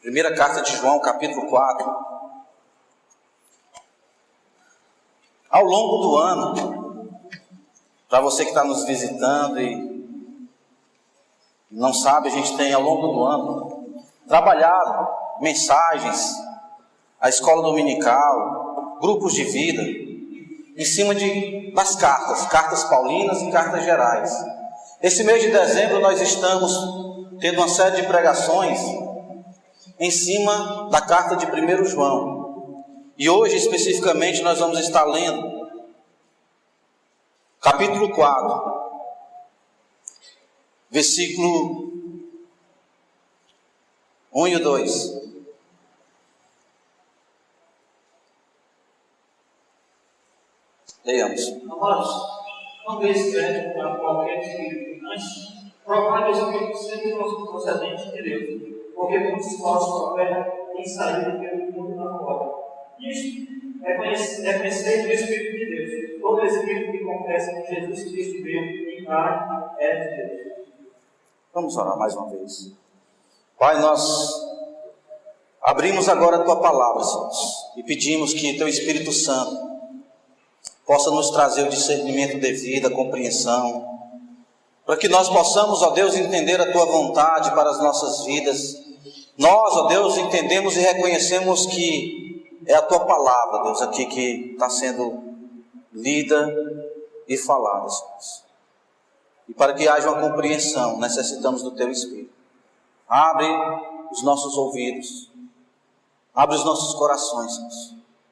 Primeira carta de João, capítulo 4. Ao longo do ano, para você que está nos visitando e não sabe, a gente tem ao longo do ano trabalhado mensagens, a escola dominical, grupos de vida, em cima das cartas paulinas e cartas gerais. Esse mês de dezembro nós estamos tendo uma série de pregações em cima da carta de 1 João. E hoje especificamente nós vamos estar lendo capítulo 4, versículo 1 e 2. Leiamos. Amados, não deis crédito a qualquer espírito, antes provai o Espírito sempre procedente de Deus, porque muitos falsos profetas têm saído pelo mundo na fora. Isto é conhecer o Espírito de Deus. Todo Espírito que confessa que Jesus Cristo veio em carne é de Deus. Vamos orar mais uma vez. Pai, nós abrimos agora a Tua palavra, Senhor, e pedimos que Teu Espírito Santo possa nos trazer o discernimento devido, a compreensão, para que nós possamos, ó Deus, entender a Tua vontade para as nossas vidas. Nós, ó Deus, entendemos e reconhecemos que é a Tua palavra, Deus, aqui que está sendo lida e falada, Senhor. E para que haja uma compreensão, necessitamos do Teu Espírito. Abre os nossos ouvidos, abre os nossos corações, Senhor.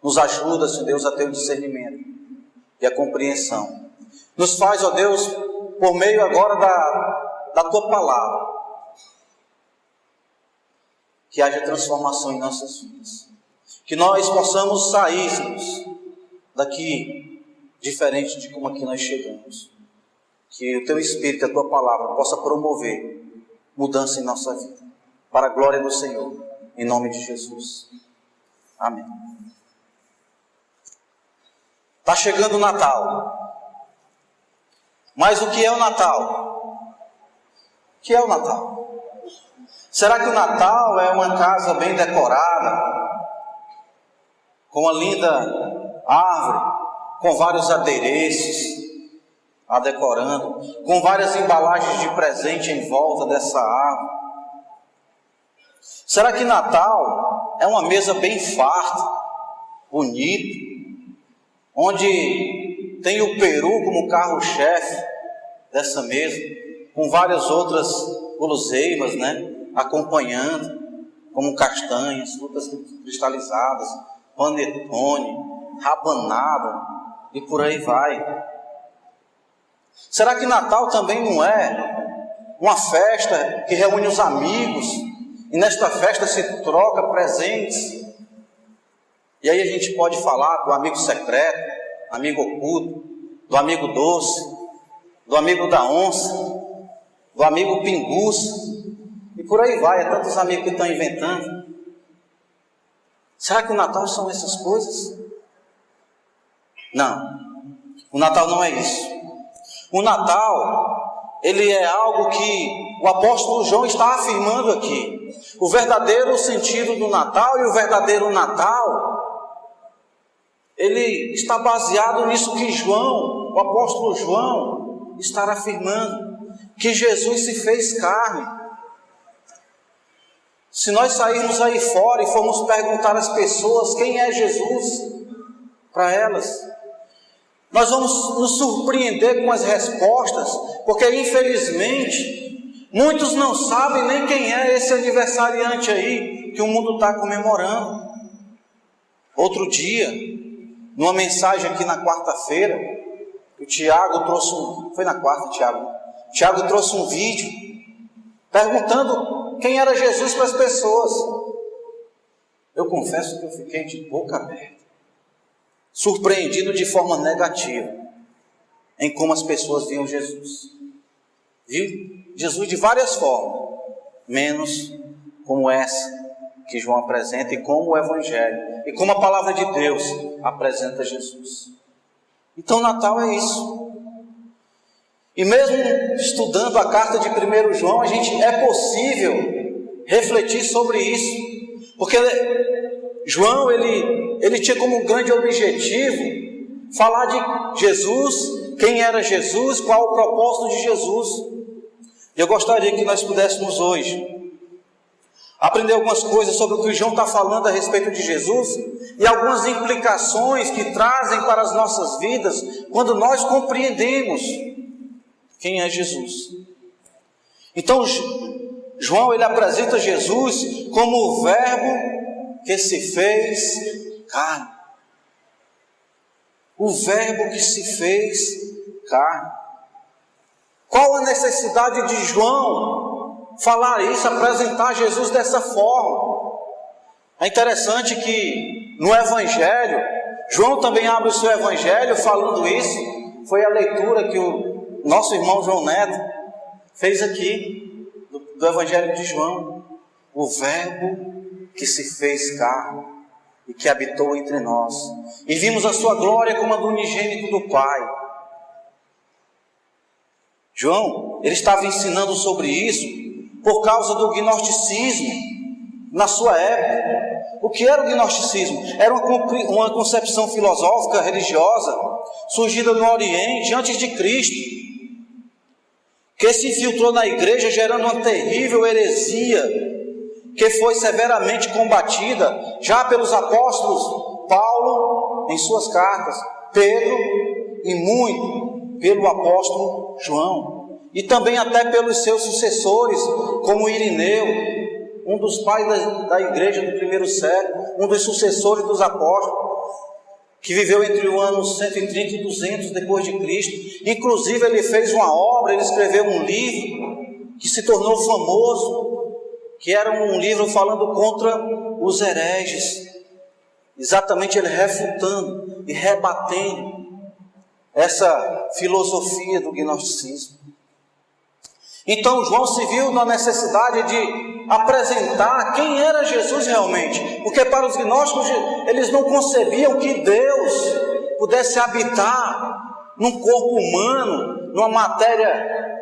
Nos ajuda, Senhor Deus, a ter o discernimento e a compreensão. Nos faz, ó Deus, por meio agora da Tua palavra, que haja transformação em nossas vidas. Que nós possamos sair, Senhor, daqui diferente de como aqui nós chegamos. Que o Teu Espírito, a Tua palavra, possa promover mudança em nossa vida, para a glória do Senhor, em nome de Jesus. Amém. Está chegando o Natal. Mas o que é o Natal? O que é o Natal? Será que o Natal é uma casa bem decorada, com uma linda árvore, com vários adereços, a decorando, com várias embalagens de presente em volta dessa árvore? Será que Natal é uma mesa bem farta, bonita, onde tem o peru como carro-chefe dessa mesa, com várias outras guloseimas, acompanhando, como castanhas, frutas cristalizadas, panetone, rabanada e por aí vai? Será que Natal também não é uma festa que reúne os amigos e nesta festa se troca presentes? E aí a gente pode falar do amigo secreto, amigo oculto, do amigo doce, do amigo da onça, do amigo pinguça, e por aí vai, é tantos amigos que estão inventando. Será que o Natal são essas coisas? Não, o Natal não é isso. O Natal, ele é algo que o apóstolo João está afirmando aqui. O verdadeiro sentido do Natal e o verdadeiro Natal, ele está baseado nisso que João, o apóstolo João, está afirmando, que Jesus se fez carne. Se nós sairmos aí fora e formos perguntar às pessoas quem é Jesus, para elas, nós vamos nos surpreender com as respostas, porque infelizmente muitos não sabem nem quem é esse aniversariante aí que o mundo está comemorando. Outro dia, numa mensagem aqui na quarta-feira, o Tiago trouxe foi na quarta, Tiago trouxe um vídeo perguntando quem era Jesus para as pessoas. Eu confesso que eu fiquei de boca aberta, surpreendido de forma negativa em como as pessoas viam Jesus. Viu Jesus de várias formas, menos como essa que João apresenta e como o Evangelho e como a palavra de Deus apresenta Jesus. Então Natal é isso. E mesmo estudando a carta de 1 João, é possível refletir sobre isso. Porque João, ele tinha como grande objetivo falar de Jesus, quem era Jesus, qual o propósito de Jesus. E eu gostaria que nós pudéssemos hoje aprender algumas coisas sobre o que João está falando a respeito de Jesus e algumas implicações que trazem para as nossas vidas quando nós compreendemos quem é Jesus. Então, João, ele apresenta Jesus como o Verbo que se fez carne. O Verbo que se fez carne. Qual a necessidade de João falar isso, apresentar Jesus dessa forma? É interessante que no Evangelho, João também abre o seu Evangelho falando isso. Foi a leitura que o nosso irmão João Neto fez aqui, do Evangelho de João. O Verbo que se fez carne e que habitou entre nós. E vimos a sua glória como a do unigênito do Pai. João, ele estava ensinando sobre isso por causa do gnosticismo na sua época. O que era o gnosticismo? Era uma concepção filosófica, religiosa, surgida no Oriente antes de Cristo, que se infiltrou na igreja gerando uma terrível heresia, que foi severamente combatida já pelos apóstolos Paulo em suas cartas, Pedro e muito pelo apóstolo João, e também até pelos seus sucessores, como Irineu, um dos pais da igreja do primeiro século, um dos sucessores dos apóstolos, que viveu entre o ano 130 e 200 depois de Cristo. Inclusive ele fez uma obra, ele escreveu um livro que se tornou famoso, que era um livro falando contra os hereges, exatamente ele refutando e rebatendo essa filosofia do gnosticismo. Então João se viu na necessidade de apresentar quem era Jesus realmente, porque para os gnósticos eles não concebiam que Deus pudesse habitar num corpo humano, numa matéria,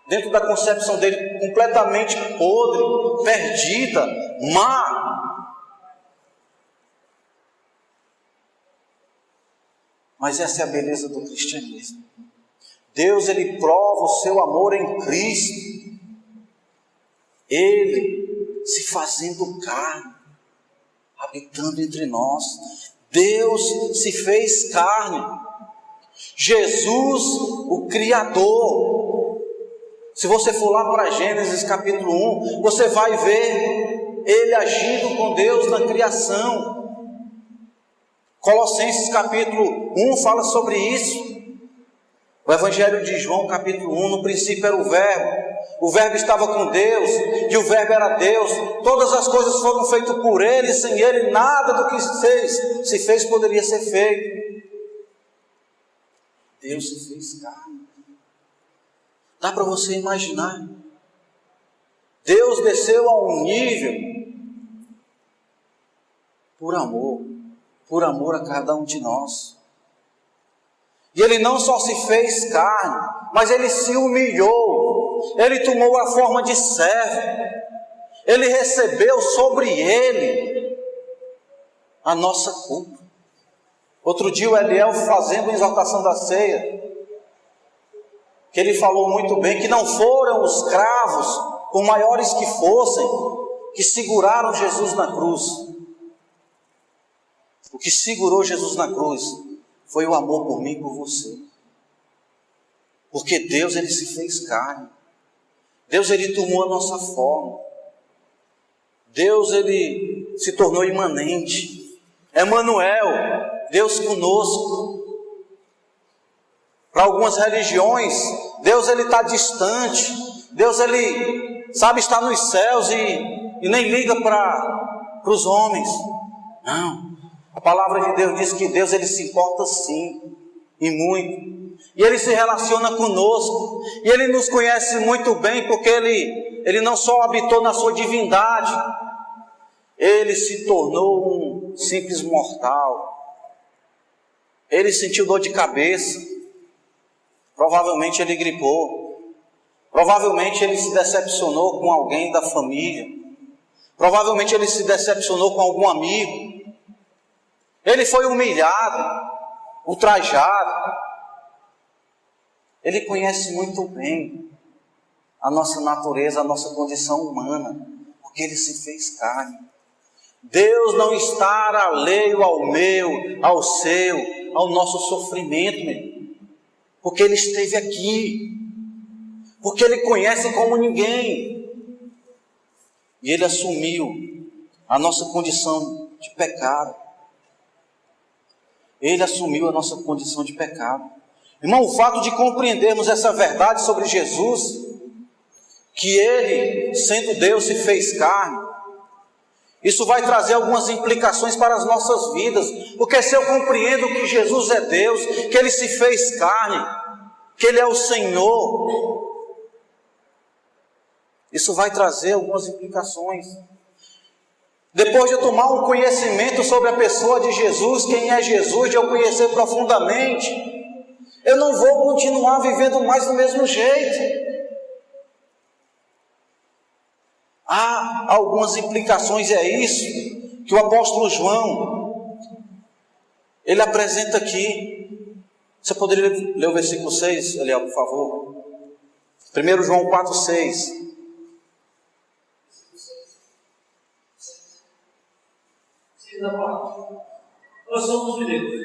dentro da concepção dele, completamente podre, perdida, má. Mas essa é a beleza do cristianismo. Deus, ele prova o seu amor em Cristo, ele se fazendo carne, habitando entre nós. Deus se fez carne. Jesus, o Criador. Se você for lá para Gênesis capítulo 1, você vai ver ele agindo com Deus na criação. Colossenses capítulo 1 fala sobre isso. O Evangelho de João capítulo 1, no princípio era o Verbo estava com Deus, e o Verbo era Deus. Todas as coisas foram feitas por Ele, e sem Ele nada do que se fez poderia ser feito. Deus se fez carne. Dá para você imaginar? Deus desceu a um nível por amor a cada um de nós. E ele não só se fez carne, mas ele se humilhou, ele tomou a forma de servo, ele recebeu sobre ele a nossa culpa. Outro dia o Eliel, fazendo a exaltação da ceia, que ele falou muito bem, que não foram os cravos, por maiores que fossem, que seguraram Jesus na cruz. O que segurou Jesus na cruz foi o amor por mim e por você. Porque Deus, ele se fez carne. Deus, ele tomou a nossa forma. Deus, ele se tornou imanente. Emmanuel, Deus conosco. Para algumas religiões, Deus, ele está distante. Deus, ele, sabe, está nos céus e nem liga para os homens. Não. A palavra de Deus diz que Deus, ele se importa sim, e muito. E ele se relaciona conosco. E ele nos conhece muito bem, porque ele não só habitou na sua divindade, ele se tornou um simples mortal. Ele sentiu dor de cabeça. Provavelmente ele gripou. Provavelmente ele se decepcionou com alguém da família. Provavelmente ele se decepcionou com algum amigo. Ele foi humilhado, ultrajado. Ele conhece muito bem a nossa natureza, a nossa condição humana, porque ele se fez carne. Deus não está alheio ao meu, ao seu, ao nosso sofrimento, porque ele esteve aqui, porque ele conhece como ninguém. E ele assumiu a nossa condição de pecado. Ele assumiu a nossa condição de pecado. Irmão, o fato de compreendermos essa verdade sobre Jesus, que ele, sendo Deus, se fez carne, isso vai trazer algumas implicações para as nossas vidas. Porque se eu compreendo que Jesus é Deus, que ele se fez carne, que ele é o Senhor, isso vai trazer algumas implicações. Depois de eu tomar um conhecimento sobre a pessoa de Jesus, quem é Jesus, de eu conhecer profundamente, eu não vou continuar vivendo mais do mesmo jeito. Há algumas implicações, é isso que o apóstolo João, ele apresenta aqui. Você poderia ler o versículo 6, Eliel, por favor? 1 João 4, 6. Nós somos de Deus.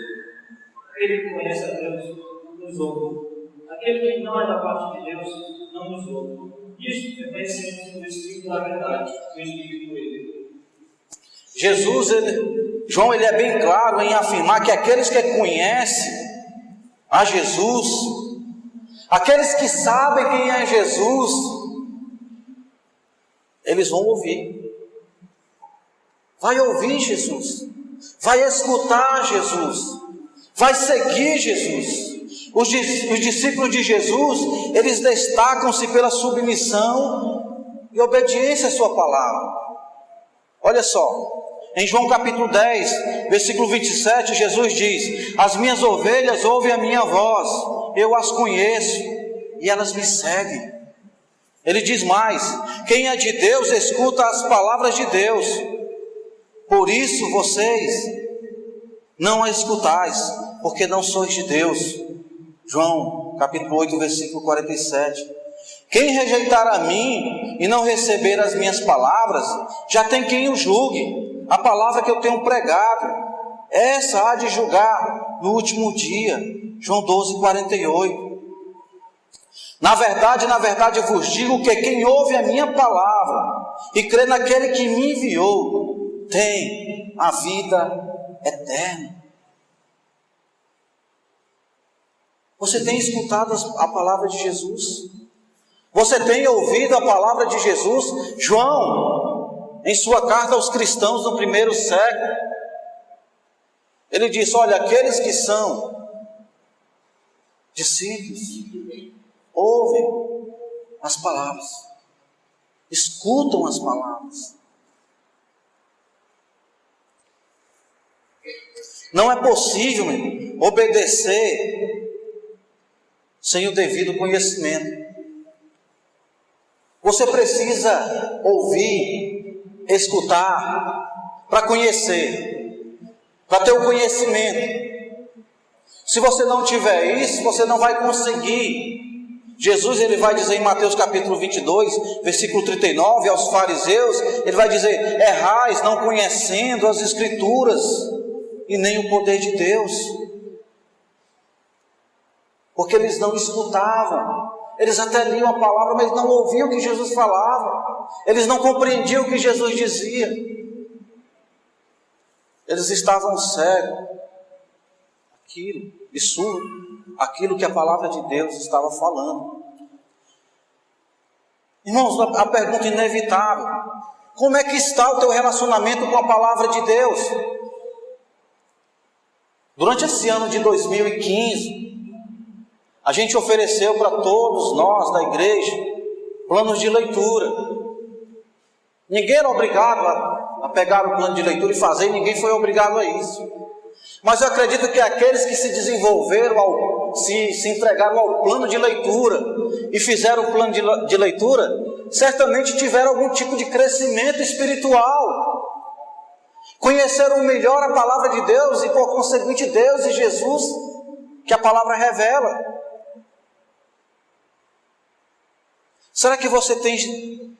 Aquele que conhece a Deus nos ouve. Aquele que não é da parte de Deus não nos ouve. Isso é conhecimento do Espírito da verdade, do Espírito dele. Jesus, João, ele é bem claro em afirmar que aqueles que conhecem a Jesus, aqueles que sabem quem é Jesus, eles vão ouvir. Vai ouvir Jesus, vai escutar Jesus, vai seguir Jesus. Os discípulos de Jesus, eles destacam-se pela submissão e obediência à sua palavra. Olha só, em João capítulo 10, versículo 27, Jesus diz: as minhas ovelhas ouvem a minha voz, eu as conheço e elas me seguem. Ele diz mais: quem é de Deus escuta as palavras de Deus. Por isso vocês não a escutais, porque não sois de Deus. João capítulo 8, versículo 47. Quem rejeitar a mim e não receber as minhas palavras, já tem quem o julgue. A palavra que eu tenho pregado, essa há de julgar no último dia. João 12, 48. Na verdade eu vos digo que quem ouve a minha palavra e crê naquele que me enviou, tem a vida eterna. Você tem escutado a palavra de Jesus? Você tem ouvido a palavra de Jesus? João, em sua carta aos cristãos no primeiro século, ele disse: olha, aqueles que são discípulos ouvem as palavras, escutam as palavras. Não é possível, obedecer sem o devido conhecimento. Você precisa ouvir, escutar, para conhecer, para ter o conhecimento. Se você não tiver isso, você não vai conseguir. Jesus, ele vai dizer em Mateus capítulo 22, versículo 39, aos fariseus, ele vai dizer: errais não conhecendo as Escrituras e nem o poder de Deus. Porque eles não escutavam. Eles até liam a palavra, mas não ouviam o que Jesus falava. Eles não compreendiam o que Jesus dizia. Eles estavam cegos. Aquilo que a palavra de Deus estava falando. Irmãos, a pergunta inevitável: como é que está o teu relacionamento com a palavra de Deus? Durante esse ano de 2015, a gente ofereceu para todos nós da igreja planos de leitura. Ninguém era obrigado a pegar o plano de leitura e fazer, e ninguém foi obrigado a isso. Mas eu acredito que aqueles que se desenvolveram, se entregaram ao plano de leitura e fizeram o plano de leitura, certamente tiveram algum tipo de crescimento espiritual. Conheceram melhor a palavra de Deus e, por conseguinte, Deus e Jesus, que a palavra revela. Será que você tem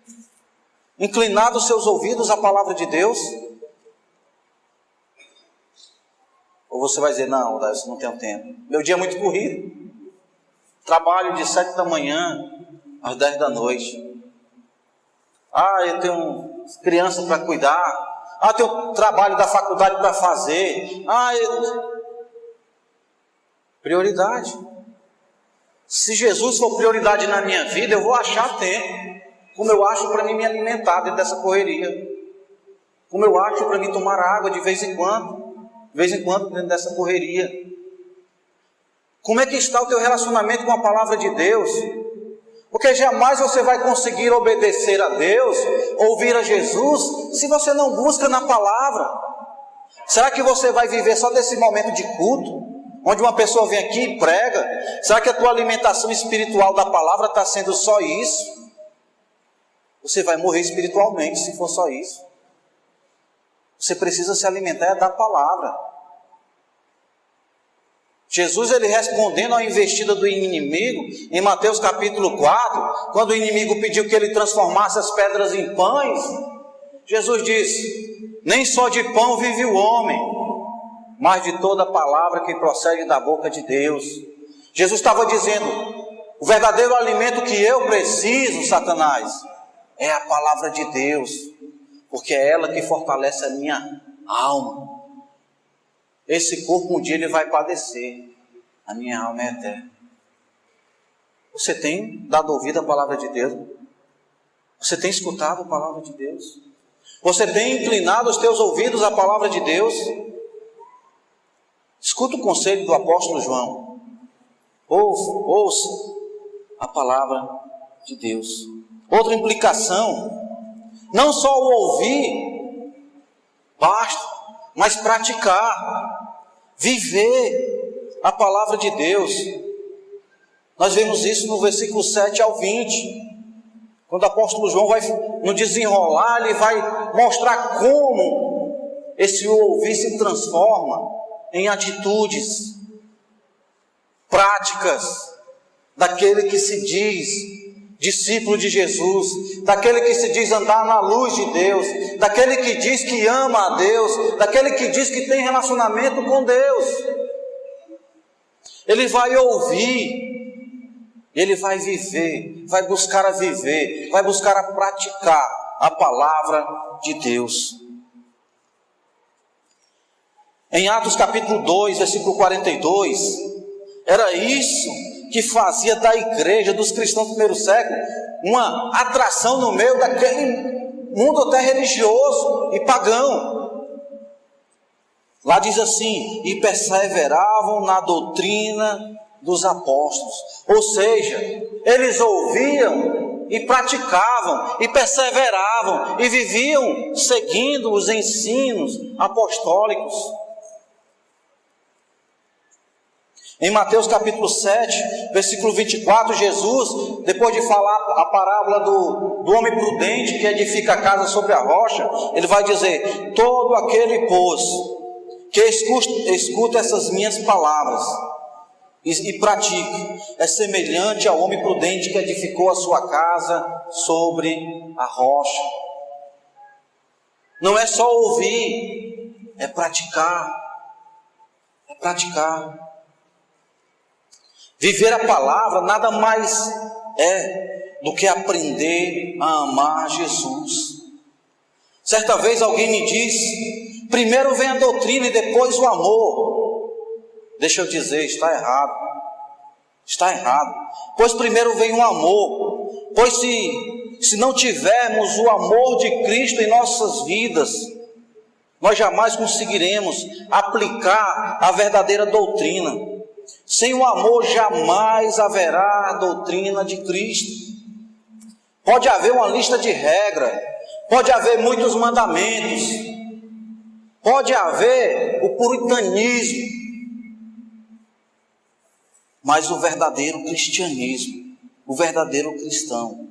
inclinado os seus ouvidos à palavra de Deus? Ou você vai dizer, não, eu não tenho tempo. Meu dia é muito corrido. Trabalho de 7 da manhã às 10 da noite. Eu tenho criança para cuidar. Tenho trabalho da faculdade para fazer. Prioridade. Se Jesus for prioridade na minha vida, eu vou achar tempo. Como eu acho para mim me alimentar dentro dessa correria. Como eu acho para mim tomar água de vez em quando. De vez em quando dentro dessa correria. Como é que está o teu relacionamento com a palavra de Deus? Porque jamais você vai conseguir obedecer a Deus, ouvir a Jesus, se você não busca na palavra. Será que você vai viver só desse momento de culto, onde uma pessoa vem aqui e prega? Será que a tua alimentação espiritual da palavra está sendo só isso? Você vai morrer espiritualmente se for só isso. Você precisa se alimentar da palavra. Jesus, ele respondendo à investida do inimigo, em Mateus capítulo 4, quando o inimigo pediu que ele transformasse as pedras em pães, Jesus disse, nem só de pão vive o homem, mas de toda palavra que procede da boca de Deus. Jesus estava dizendo, o verdadeiro alimento que eu preciso, Satanás, é a palavra de Deus, porque é ela que fortalece a minha alma. Esse corpo um dia ele vai padecer, a minha alma é eterna. Você tem dado ouvido à palavra de Deus? Você tem escutado a palavra de Deus? Você tem inclinado os teus ouvidos à palavra de Deus? Escuta o conselho do apóstolo João. Ouça a palavra de Deus. Outra implicação, não só o ouvir basta, mas praticar, viver a palavra de Deus. Nós vemos isso no versículo 7 ao 20, quando o apóstolo João vai no desenrolar, ele vai mostrar como esse ouvir se transforma em atitudes, práticas, daquele que se diz discípulo de Jesus, daquele que se diz andar na luz de Deus, daquele que diz que ama a Deus, daquele que diz que tem relacionamento com Deus. Ele vai ouvir, ele vai viver, vai buscar a viver, vai buscar a praticar a palavra de Deus. Em Atos capítulo 2, versículo 42, era isso que fazia da igreja, dos cristãos do primeiro século, uma atração no meio daquele mundo até religioso e pagão. Lá diz assim, e perseveravam na doutrina dos apóstolos. Ou seja, eles ouviam e praticavam, e perseveravam, e viviam seguindo os ensinos apostólicos. Em Mateus capítulo 7, versículo 24, Jesus, depois de falar a parábola do homem prudente que edifica a casa sobre a rocha, ele vai dizer, todo aquele, pois, que escuta essas minhas palavras e pratica, é semelhante ao homem prudente que edificou a sua casa sobre a rocha. Não é só ouvir, é praticar, é praticar. Viver a palavra nada mais é do que aprender a amar Jesus. Certa vez alguém me disse, primeiro vem a doutrina e depois o amor. Deixa eu dizer, está errado. Está errado. Pois primeiro vem o amor. Pois se não tivermos o amor de Cristo em nossas vidas, nós jamais conseguiremos aplicar a verdadeira doutrina. Sem o amor jamais haverá a doutrina de Cristo. Pode haver uma lista de regras, pode haver muitos mandamentos, pode haver o puritanismo, mas o verdadeiro cristianismo, o verdadeiro cristão,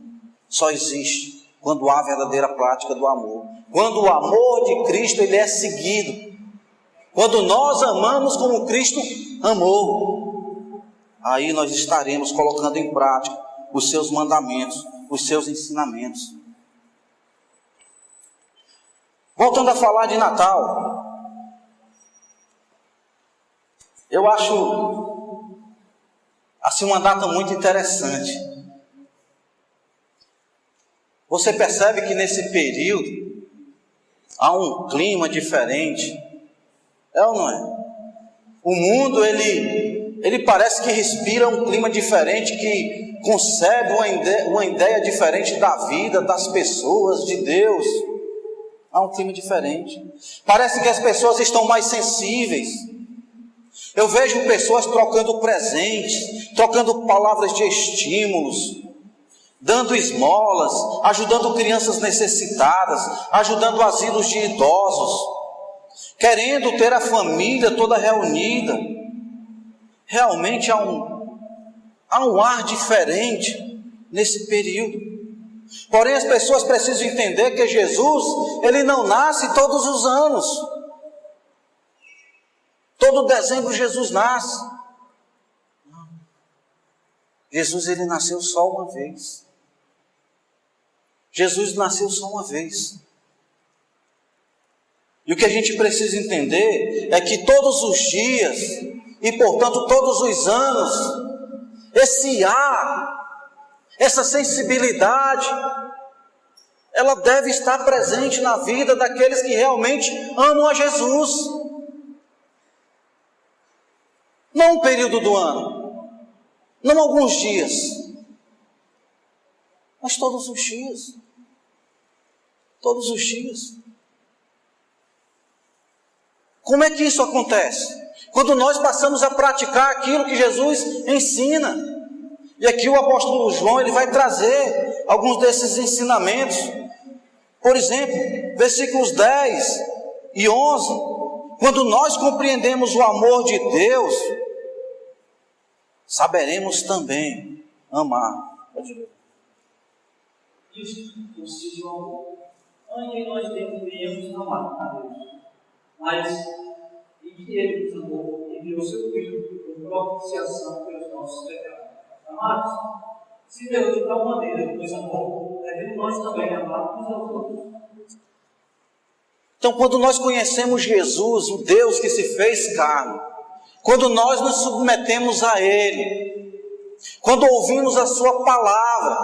só existe quando há a verdadeira prática do amor. Quando o amor de Cristo ele é seguido. Quando nós amamos como Cristo amou, aí nós estaremos colocando em prática os seus mandamentos, os seus ensinamentos. Voltando a falar de Natal, eu acho assim uma data muito interessante. Você percebe que nesse período há um clima diferente, é ou não é? O mundo ele parece que respira um clima diferente, que concebe uma ideia diferente da vida, das pessoas, de Deus. Há um clima diferente. Parece que as pessoas estão mais sensíveis. Eu vejo pessoas trocando presentes, trocando palavras de estímulos, dando esmolas, ajudando crianças necessitadas, ajudando asilos de idosos, querendo ter a família toda reunida. Realmente há um ar diferente nesse período. Porém, as pessoas precisam entender que Jesus, ele não nasce todos os anos. Todo dezembro Jesus nasce. Não. Jesus, ele nasceu só uma vez. Jesus nasceu só uma vez. E o que a gente precisa entender é que todos os dias, e portanto todos os anos, esse ar, essa sensibilidade, ela deve estar presente na vida daqueles que realmente amam a Jesus. Não um período do ano, não alguns dias, mas todos os dias. Todos os dias. Como é que isso acontece? Quando nós passamos a praticar aquilo que Jesus ensina. E aqui o apóstolo João ele vai trazer alguns desses ensinamentos. Por exemplo, versículos 10 e 11. Quando nós compreendemos o amor de Deus, saberemos também amar. Isto consiste no amor. Não em que nós devemos amar a Deus, mas em que Ele nos amou e enviou seu Filho por propiciação pelos nossos pecados. Amados, se Deus de tal maneira nos amou, devemos nós também amar uns aos outros. Então, quando nós conhecemos Jesus, o Deus que se fez carne, quando nós nos submetemos a Ele, quando ouvimos a Sua palavra,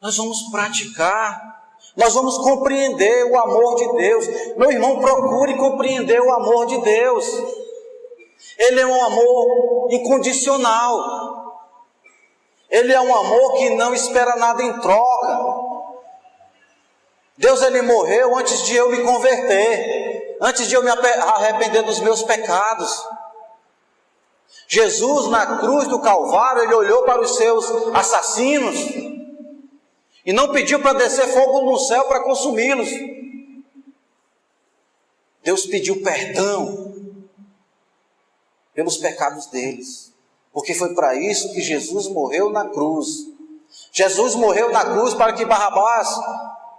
nós vamos praticar, nós vamos compreender o amor de Deus. Meu irmão, procure compreender o amor de Deus. Ele é um amor incondicional. Ele é um amor que não espera nada em troca. Deus, ele morreu antes de eu me converter, antes de eu me arrepender dos meus pecados. Jesus, na cruz do Calvário, ele olhou para os seus assassinos e não pediu para descer fogo no céu para consumi-los. Deus pediu perdão pelos pecados deles, porque foi para isso que Jesus morreu na cruz. Jesus morreu na cruz para que Barrabás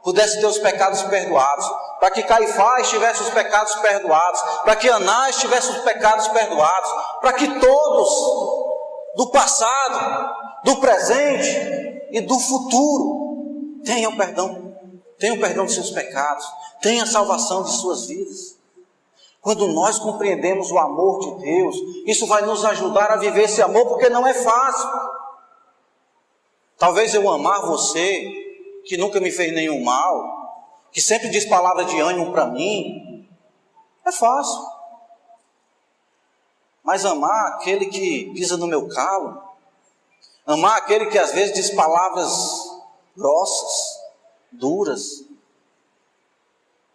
pudesse ter os pecados perdoados, para que Caifás tivesse os pecados perdoados, para que Anás tivesse os pecados perdoados, para que todos, do passado, do presente e do futuro, tenham perdão de seus pecados, tenham a salvação de suas vidas. Quando nós compreendemos o amor de Deus, isso vai nos ajudar a viver esse amor, porque não é fácil. Talvez eu amar você, que nunca me fez nenhum mal, que sempre diz palavra de ânimo para mim, é fácil. Mas amar aquele que pisa no meu calo, amar aquele que às vezes diz palavras grossas, duras,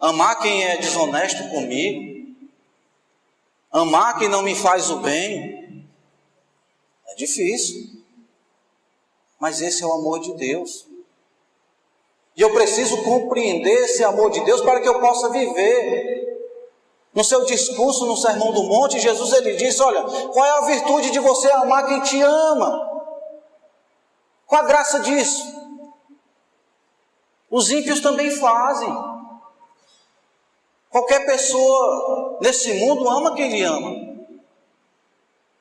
amar quem é desonesto comigo, amar quem não me faz o bem, é difícil. Mas esse é o amor de Deus. E eu preciso compreender esse amor de Deus para que eu possa viver. No seu discurso, no Sermão do Monte, Jesus ele disse: olha, qual é a virtude de você amar quem te ama? Qual a graça disso? Os ímpios também fazem. Qualquer pessoa nesse mundo ama quem lhe ama.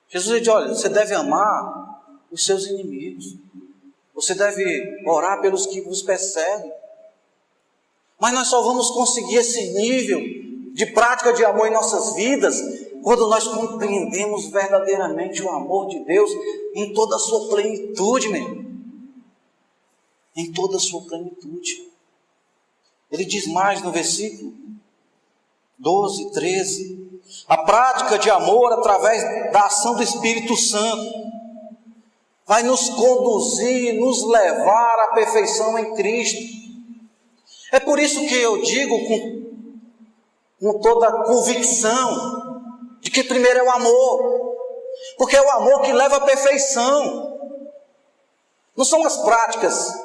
Jesus diz, olha, você deve amar os seus inimigos. Você deve orar pelos que vos perseguem. Mas nós só vamos conseguir esse nível de prática de amor em nossas vidas quando nós compreendemos verdadeiramente o amor de Deus em toda a sua plenitude, meu irmão. Em toda a sua plenitude. Ele diz mais no versículo 12, 13. A prática de amor através da ação do Espírito Santo vai nos conduzir, nos levar à perfeição em Cristo. É por isso que eu digo com toda a convicção de que primeiro é o amor, porque é o amor que leva à perfeição. Não são as práticas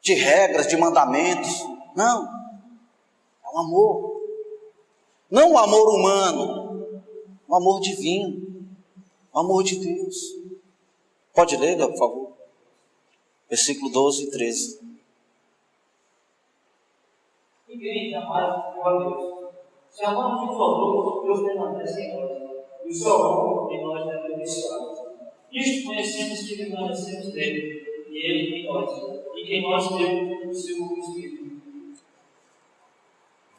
de regras, de mandamentos, não. É o amor. Não o amor humano, o amor divino, o amor de Deus. Pode ler, por favor? Versículo 12 e 13. Ninguém jamais viu a Deus. Se amamos uns aos outros, Deus permanece em nós, e o seu amor em nós é aperfeiçoado. Isto conhecemos que permanecemos nele, e ele em nós, e que em nós temos o seu Espírito.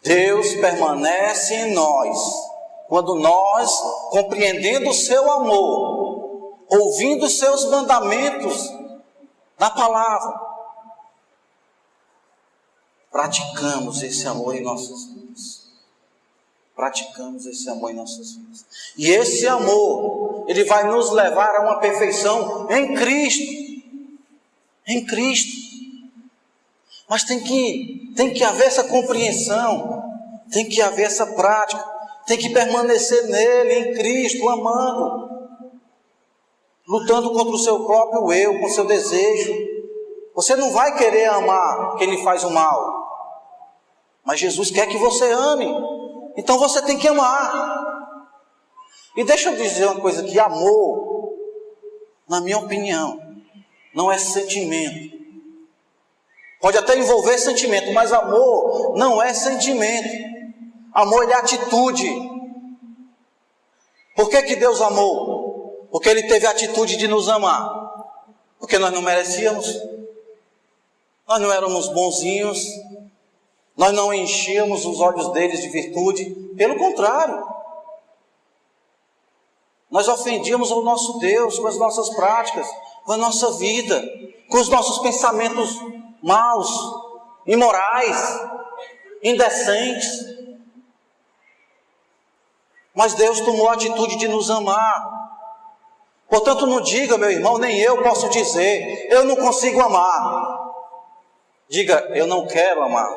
Deus permanece em nós quando nós, compreendendo o seu amor, ouvindo os seus mandamentos na palavra, praticamos esse amor em nossas vidas. Praticamos esse amor em nossas vidas. E esse amor, ele vai nos levar a uma perfeição em Cristo. Em Cristo. Mas tem que haver essa compreensão, tem que haver essa prática, tem que permanecer nele, em Cristo, amando, lutando contra o seu próprio eu, com o seu desejo. Você não vai querer amar quem lhe faz o mal, mas Jesus quer que você ame, então você tem que amar. E deixa eu dizer uma coisa aqui, amor, na minha opinião, não é sentimento. Pode até envolver sentimento, mas amor não é sentimento. Amor é atitude. Por que Deus amou? Porque Ele teve a atitude de nos amar. Porque nós não merecíamos. Nós não éramos bonzinhos. Nós não enchíamos os olhos deles de virtude. Pelo contrário. Nós ofendíamos o nosso Deus com as nossas práticas, com a nossa vida, com os nossos pensamentos maus, imorais, indecentes. Mas Deus tomou a atitude de nos amar. Portanto, não diga, meu irmão, nem eu posso dizer, eu não consigo amar. Diga, eu não quero amar.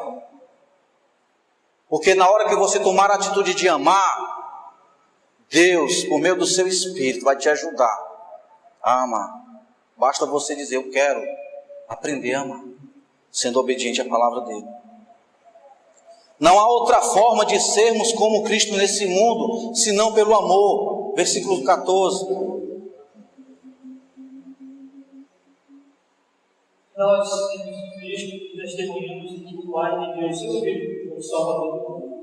Porque na hora que você tomar a atitude de amar, Deus, por meio do seu Espírito, vai te ajudar a amar. Basta você dizer, eu quero aprender a amar, sendo obediente à palavra dele. Não há outra forma de sermos como Cristo nesse mundo, senão pelo amor. Versículo 14. Nós temos Cristo e testemunhamos que o Pai enviou o seu Filho como Salvador do mundo.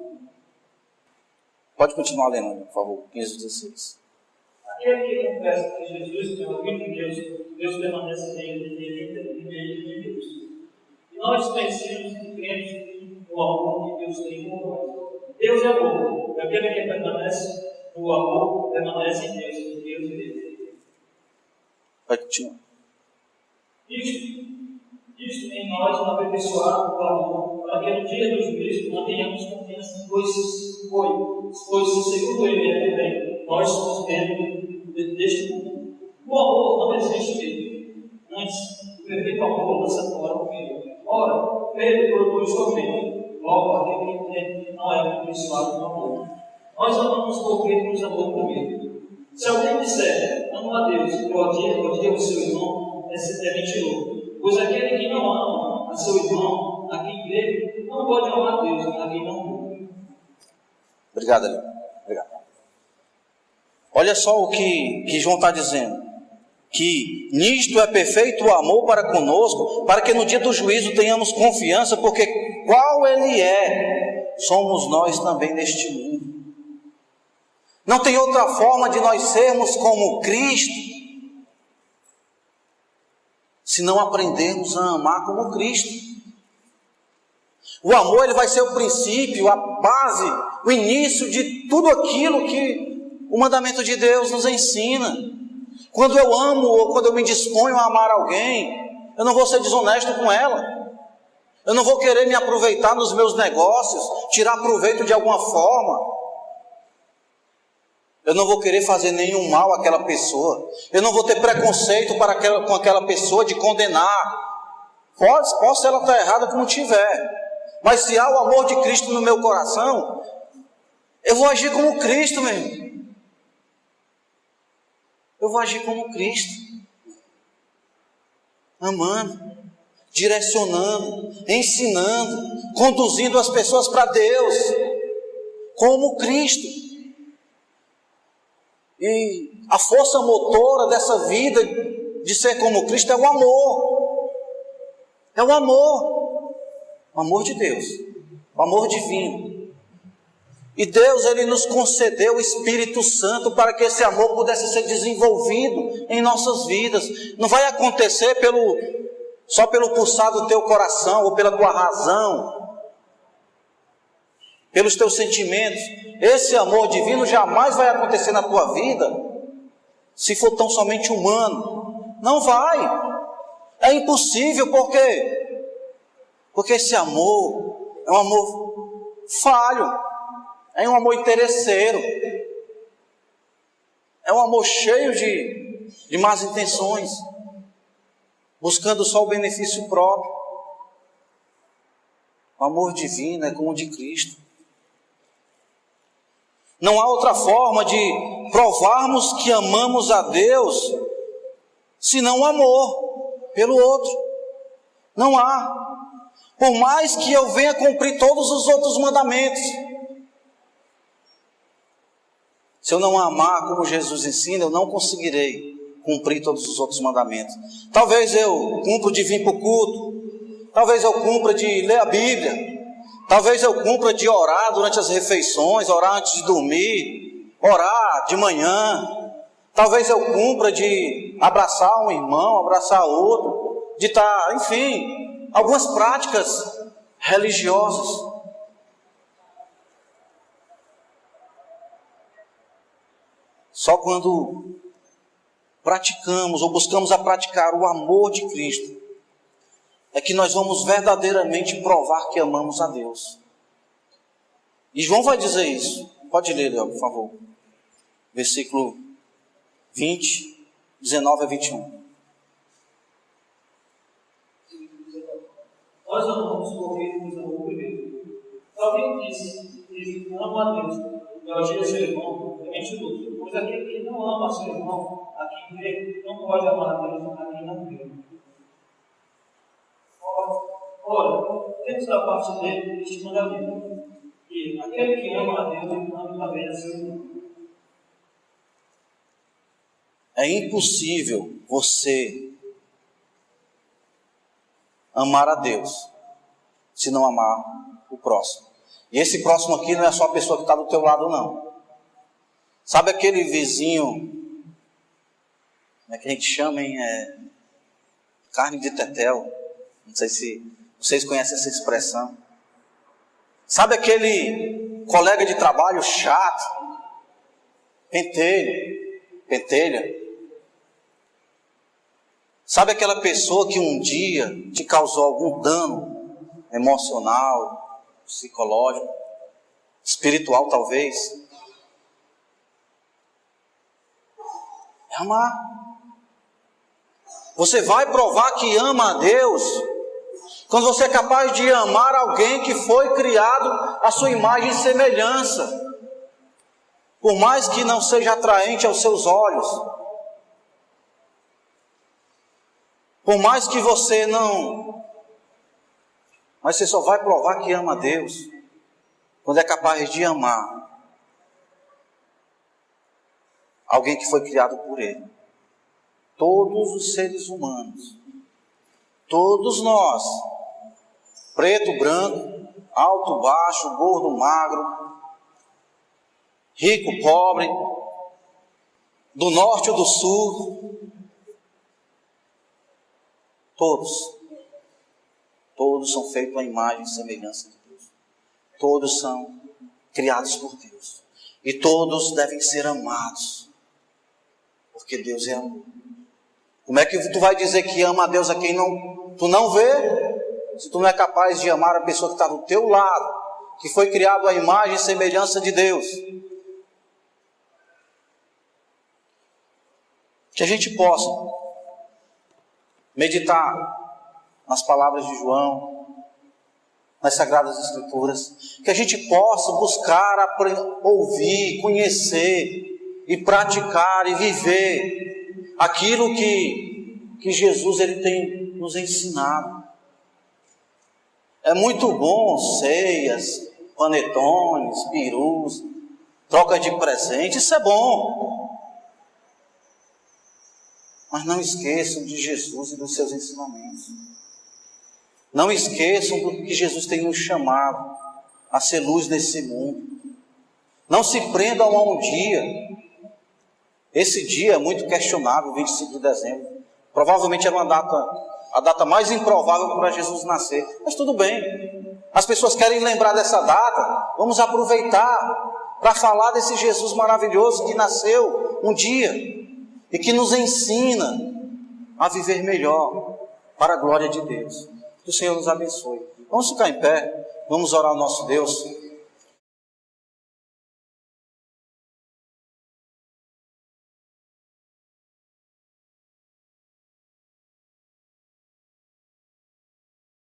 Pode continuar lendo, por favor, 15 e 16. Aquele que confessa que Jesus é o Filho de Deus, Deus permanece nele e ele em Deus. E nós conhecemos e cremos no amor que Deus tem por nós. Deus é amor. Aquele que permanece no amor permanece em Deus e Deus em ele. Vai continuar. Isto em nós aperfeiçoar o amor, para que no dia do juízo mantenhamos confiança, pois segundo ele é também, nós somos dentro deste mundo. O amor não existe nele. Antes, o perfeito amor lança fora o medo. Ora, ele produz somente, logo aquele que não é aperfeiçoado no amor. Nós amamos porque nos amou primeiro. Se alguém disser, amo a Deus, e odia o seu irmão, é mentiroso. Pois aquele que não ama a seu irmão, a quem crê, não pode amar a Deus, a quem não crê. Obrigado, Eli. Obrigado. Olha só o que João está dizendo. que nisto é perfeito o amor para conosco, para que no dia do juízo tenhamos confiança, porque qual Ele é, somos nós também neste mundo. Não tem outra forma de nós sermos como Cristo, se não aprendermos a amar como Cristo. O amor, ele vai ser o princípio, a base, o início de tudo aquilo que o mandamento de Deus nos ensina. Quando eu amo ou quando eu me disponho a amar alguém, eu não vou ser desonesto com ela. Eu não vou querer me aproveitar nos meus negócios, tirar proveito de alguma forma. Eu não vou querer fazer nenhum mal àquela pessoa. Eu não vou ter preconceito com aquela pessoa de condenar. Posso ela estar errada como tiver. Mas se há o amor de Cristo no meu coração, eu vou agir como Cristo mesmo. Eu vou agir como Cristo. Amando, direcionando, ensinando, conduzindo as pessoas para Deus, como Cristo. E a força motora dessa vida de ser como Cristo é o amor. É o amor. O amor de Deus. O amor divino. E Deus, Ele nos concedeu o Espírito Santo para que esse amor pudesse ser desenvolvido em nossas vidas. Não vai acontecer só pelo pulsar do teu coração ou pela tua razão, pelos teus sentimentos. Esse amor divino jamais vai acontecer na tua vida se for tão somente humano. Não vai. É impossível, por quê? Porque esse amor é um amor falho, é um amor interesseiro, é um amor cheio de más intenções, buscando só o benefício próprio. O amor divino é como o de Cristo. Não há outra forma de provarmos que amamos a Deus senão o amor pelo outro. Não há. Por mais que eu venha cumprir todos os outros mandamentos, se eu não amar como Jesus ensina, eu não conseguirei cumprir todos os outros mandamentos. Talvez eu cumpra de vir para o culto, talvez eu cumpra de ler a Bíblia, talvez eu cumpra de orar durante as refeições, orar antes de dormir, orar de manhã, talvez eu cumpra de abraçar um irmão, abraçar outro, de estar, enfim, algumas práticas religiosas. Só quando praticamos ou buscamos a praticar o amor de Cristo é que nós vamos verdadeiramente provar que amamos a Deus. E João vai dizer isso. Pode ler, Léo, por favor. Versículo 20, 19 a 21. Nós amamos porque nos amou primeiro. Se alguém disse que ama a Deus e odeia seu irmão, é mentiroso. Pois aquele que não ama seu irmão, a quem vê, não pode amar a Deus a quem não vê. Ora, temos da parte dele este mandamento: que aquele que ama a Deus, ama também a seu irmão. É impossível você amar a Deus se não amar o próximo. E esse próximo aqui não é só a pessoa que está do teu lado, não. Sabe aquele vizinho, como é que a gente chama, hein? Carne de tetel. Não sei se vocês conhecem essa expressão. Sabe aquele colega de trabalho chato? Pentelha. Sabe aquela pessoa que um dia te causou algum dano emocional, psicológico, espiritual talvez? É amar. Você vai provar que ama a Deus quando você é capaz de amar alguém que foi criado à sua imagem e semelhança, por mais que não seja atraente aos seus olhos, por mais que você não, mas você só vai provar que ama a Deus quando é capaz de amar alguém que foi criado por Ele. todos os seres humanos, todos nós, preto, branco, alto, baixo, gordo, magro, rico, pobre, do norte ou do sul, todos são feitos à imagem e semelhança de Deus. Todos são criados por Deus. E todos devem ser amados, porque Deus é amor. Como é que tu vai dizer que ama a Deus a quem tu não vê, se tu não é capaz de amar a pessoa que está do teu lado, que foi criado à imagem e semelhança de Deus? Que a gente possa meditar nas palavras de João, nas Sagradas Escrituras, que a gente possa buscar, ouvir, conhecer e praticar e viver aquilo que Jesus ele tem nos ensinado. É muito bom ceias, panetones, perus, troca de presente, isso é bom. Mas não esqueçam de Jesus e dos seus ensinamentos. Não esqueçam do que Jesus tem nos chamado a ser luz nesse mundo. Não se prendam a um dia. Esse dia é muito questionável, 25 de dezembro. Provavelmente era a data mais improvável para Jesus nascer. Mas tudo bem. As pessoas querem lembrar dessa data. Vamos aproveitar para falar desse Jesus maravilhoso que nasceu um dia e que nos ensina a viver melhor para a glória de Deus. Que o Senhor nos abençoe. Vamos ficar em pé, vamos orar ao nosso Deus.